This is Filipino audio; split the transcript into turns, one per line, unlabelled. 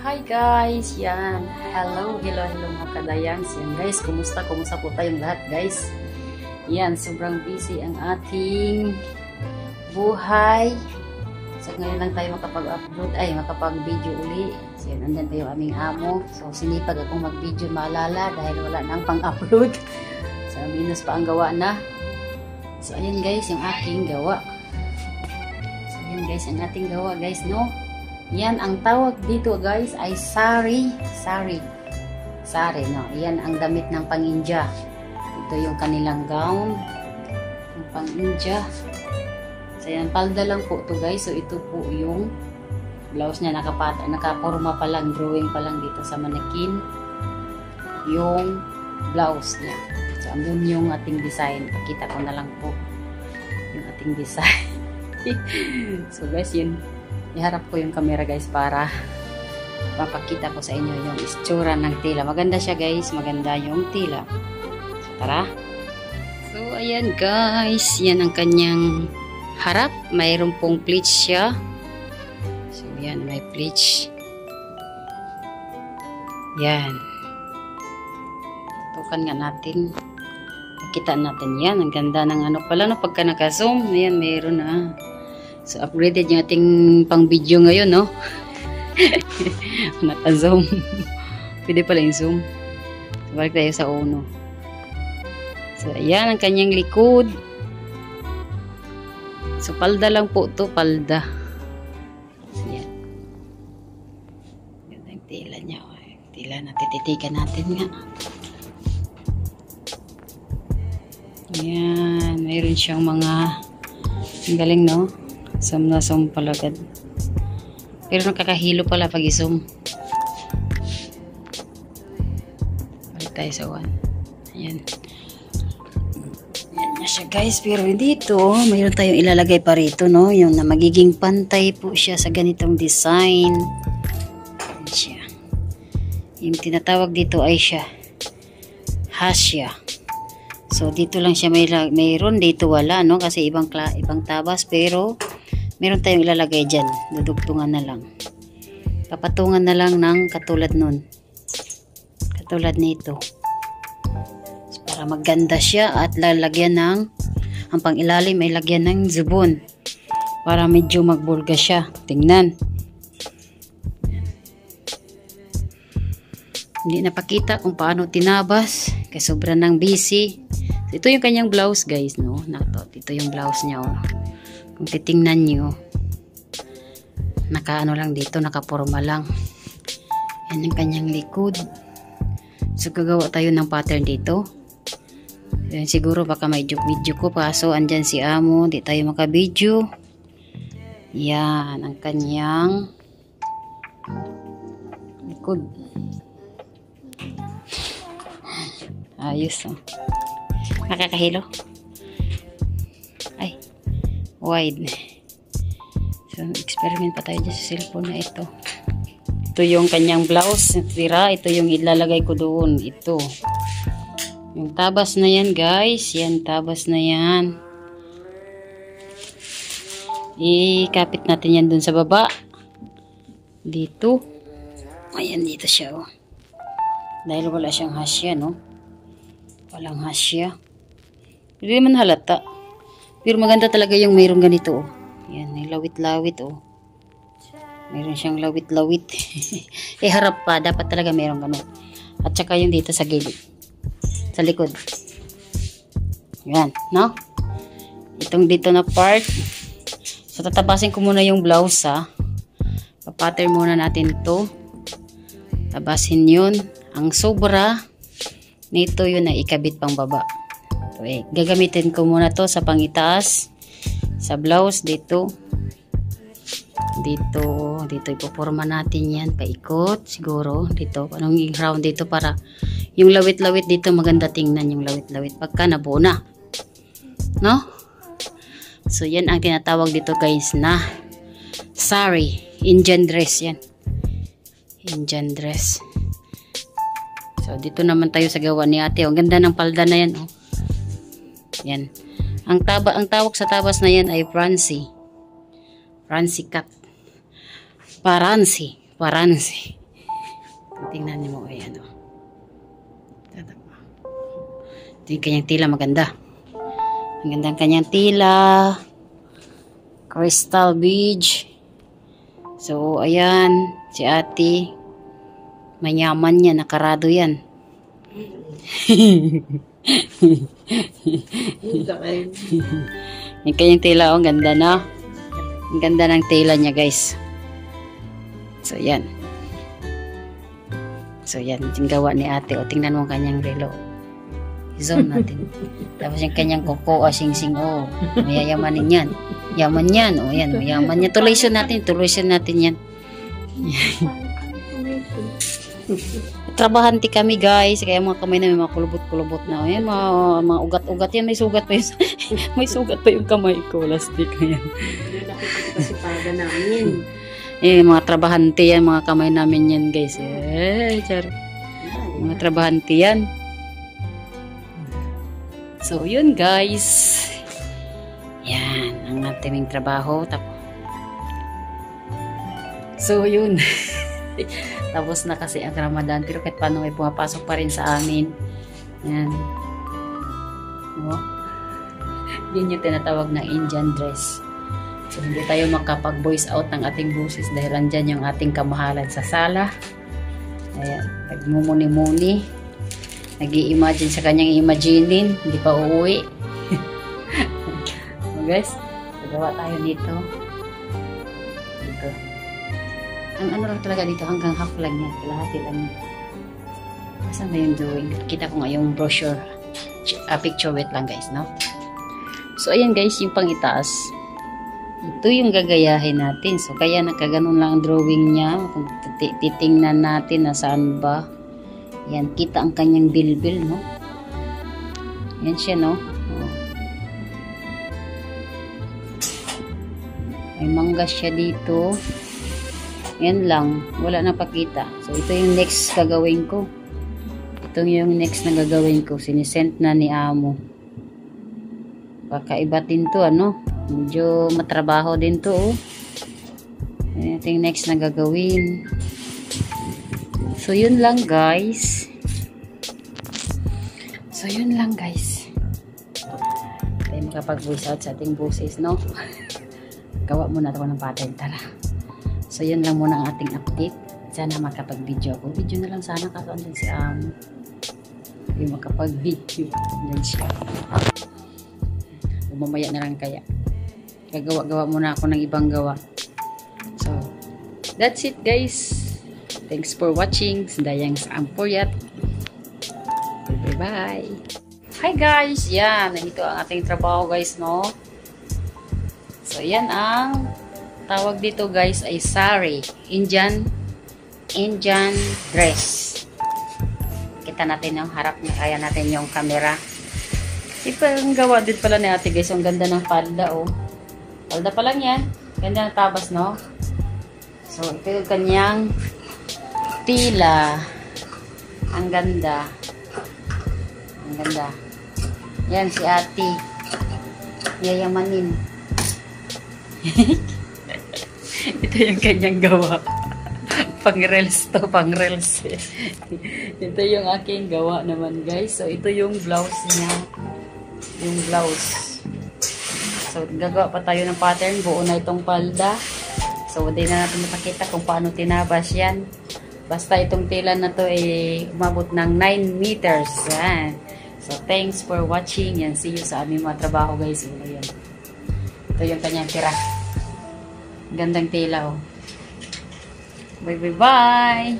Hi guys, yan. Hello mga kadayans. Yan guys, kumusta po tayong lahat guys. Yan, sobrang busy ang ating buhay. So ngayon lang tayo makapag-video uli. So yan, andyan pa yung aming amo. So sinipag akong mag-video maalala dahil wala nang pang-upload. So minus pa ang gawa na. So ayan guys, yung aking gawa. So ayan guys, ang ating gawa guys, no? Yan, ang tawag dito guys ay sari, no? Yan ang damit ng pang-India. Ito yung kanilang gown ng pang-India. So yan, palda lang po to guys. So ito po yung blouse niya, nakaporma pa lang, drawing pa lang dito sa mannequin yung blouse niya. So andun yung ating design. Pakita ko na lang po yung ating design. So guys, yun, iharap ko yung camera guys para mapakita ko sa inyo yung itsura ng tila. Maganda siya guys, maganda yung tila. So, tara. So ayan guys, yan ang kanyang harap. Mayroon pong pleats siya. So yan, may pleats. Yan. Tutukan nga natin. Makita natin yan. Ang ganda ng ano pala, no? Pagka naka-zoom, ayan, mayroon na. So, upgraded yung ating pang-video ngayon, no? Naka-zoom. Pwede pala yung zoom. So, balik tayo sa uno. So, ayan ang kanyang likod. So, palda lang po to, palda. Ayan. Yan ang tila niya. Tila natin, titikan natin nga. Ayan. Mayroon siyang mga, ang galing, no? Zoom na zoom pala agad. Pero nakakahilo pala pag i-zoom. Balik tayo sa 1. Ayan. Ayan na siya guys. Pero dito, mayroon tayong ilalagay pa rito, no? Yung na magiging pantay po siya sa ganitong design. Ayan siya. Yung tinatawag dito ay siya hasya. So, dito lang siya mayroon. Dito wala, no? Kasi ibang tabas. Pero meron tayong ilalagay dyan. Dudugtungan na lang. Papatungan na lang ng katulad nun. Katulad nito. So, para maganda siya at lalagyan ng, ang pang-ilalim ay lagyan ng zubon. Para medyo magbulga siya. Tingnan. Hindi napakita kung paano tinabas. Kasi sobrang nang busy. So, ito yung kanyang blouse guys, no? Ito yung blouse niya, oh. Kung titingnan nyo, nakaano lang dito, nakaporma lang. Yan yung kanyang likod. So, gagawa tayo ng pattern dito. Yan, siguro baka may video ko, kaso andyan si amo, di tayo maka-video. Yan, ang kanyang likod. Ayos, oh. Nakakahilo. Ay, wide. So, experiment pa tayo dyan sa cellphone na ito. Ito yung kanyang blouse. Tira, ito yung ilalagay ko doon. Ito. Yung tabas na yan, guys. Yan, tabas na yan. Ikapit natin yan doon sa baba. Dito. Ayan, dito siya, oh. Dahil wala siyang hasya, no? Walang hasya. Hindi naman halata. Pero maganda talaga yung mayroong ganito, oh. Yan, may lawit-lawit, oh. Mayroon siyang lawit-lawit. Harap pa. Dapat talaga mayroong ganun. At saka yung dito sa gilid. Sa likod. Yan, no? Itong dito na part. So, tatabasin ko muna yung blouse, ha. Papattern muna natin to. Tabasin yun. Ang sobra, nito yun na ikabit pang baba. Okay. Gagamitin ko muna to sa pangitaas, sa blouse dito, ipoporma natin yan, paikot siguro dito, anong i-round dito para yung lawit-lawit dito maganda tingnan yung lawit-lawit pagka nabuo na, no? So yan ang tinatawag dito guys na sari, Indian dress yan, Indian dress. So dito naman tayo sa gawa ni ate, ang ganda ng palda na yan, oh. Yan. Ang tawag sa tabas na yan ay Fransi cut. Paransi. Tingnan niyo mo, ayan o. Ito yung kanyang tila, maganda. Ang ganda ang kanyang tila. Crystal beach. So, ayan, si ate. Mayaman yan, nakarado yan. Yung kanyang tila, oh, ang ganda na. Ang ganda ng tila niya, guys. So, yan. So, yan. Yung gawa ni ate. O, tingnan mo ang kanyang relo. Zoom natin. Tapos yung kanyang kuko, sing-sing. O, mayayamanin yan. Yaman yan. O, yan. Mayaman yan. Tuloy-sun natin. Tuloy-sun natin yan. Trabahante kami, guys. Kaya mga kamay namin, mga kulubot-kulubot na. Ayan, mga ugat-ugat yan. May sugat pa yun. May sugat pa yung kamay ko. Plastic. Ayan.
Kasi paga namin.
Eh, mga trabahante yan, mga kamay namin yan, guys. Eh, char. Mga trabahante yan. So, yun, guys. Yan, ang ating trabaho. So, yun. Tapos na kasi ang Ramadan. Pero kahit paano may pumapasok pa rin sa amin. Yan. No? Yun yung tinatawag na Indian dress. So, hindi tayo makapag-voice out ng ating busis dahil andyan yung ating kamahalan sa sala. Ayan, nagmumuni-muni. Nag-i-imagine sa kanyang imaginein. Hindi pa uuwi. So, guys, nagawa tayo dito. Dito. Ang ano lang talaga dito, hanggang half lang yan. Kalahati lang yan. Saan ba yung drawing? Kita ko nga yung brochure. Picture, wait lang, guys, no? So, ayan, guys, yung pang itaas. Ito yung gagayahin natin. So, kaya nakaganon lang ang drawing niya. Kung titingnan natin na saan ba. Yan, kita ang kanyang bilbil, no? Yan siya, no? Oh. May mangga siya dito. Yan lang. Wala na pakita. So, ito yung next gagawin ko. Ito yung next na gagawin ko. Sinisent na ni Amo. Kakaiba din to, ano? Medyo matrabaho din to, oh. Ito yung next na gagawin. So, yun lang, guys. So, yun lang, guys. Tayo makapag-voice out sa ating boses, no? Gawa muna ako ng pattern, tara. So, yun lang muna ang ating update. Sana makapag-video ako. Video na lang sana kasi andun si hindi makapag-video. Andun siya. Mamaya na lang kaya. Gagawa-gawa muna ako ng ibang gawa. So, that's it, guys. Thanks for watching. Sendayang sa Ampuriat. Bye-bye. Hi, guys. Yan. Ito ang ating trabaho, guys, no? So, yan ang tawag dito, guys, ay sari. Indian dress. Kita natin yung harap niya. Kaya natin yung camera. Ang gawa din pala ni ate, guys. Ang ganda ng palda, oh. Palda pa lang yan. Ganda ng tabas, no? So, ito yung kanyang tila. Ang ganda. Ang ganda. Yan, si ate. Yayamanin. Ito yung kanyang gawa. Pang-reels to, pang-reels. Ito yung aking gawa naman, guys. So, ito yung blouse niya. Yung blouse. So, gagawa pa tayo ng pattern. Buo na itong palda. So, hindi na natin napakita kung paano tinabas yan. Basta itong tela na to ay umabot ng 9 meters. Yan. So, thanks for watching. Yan, see you sa aming mga trabaho, guys. Ito yung kanyang tira. Gandang tela, oh. Bye, bye, bye.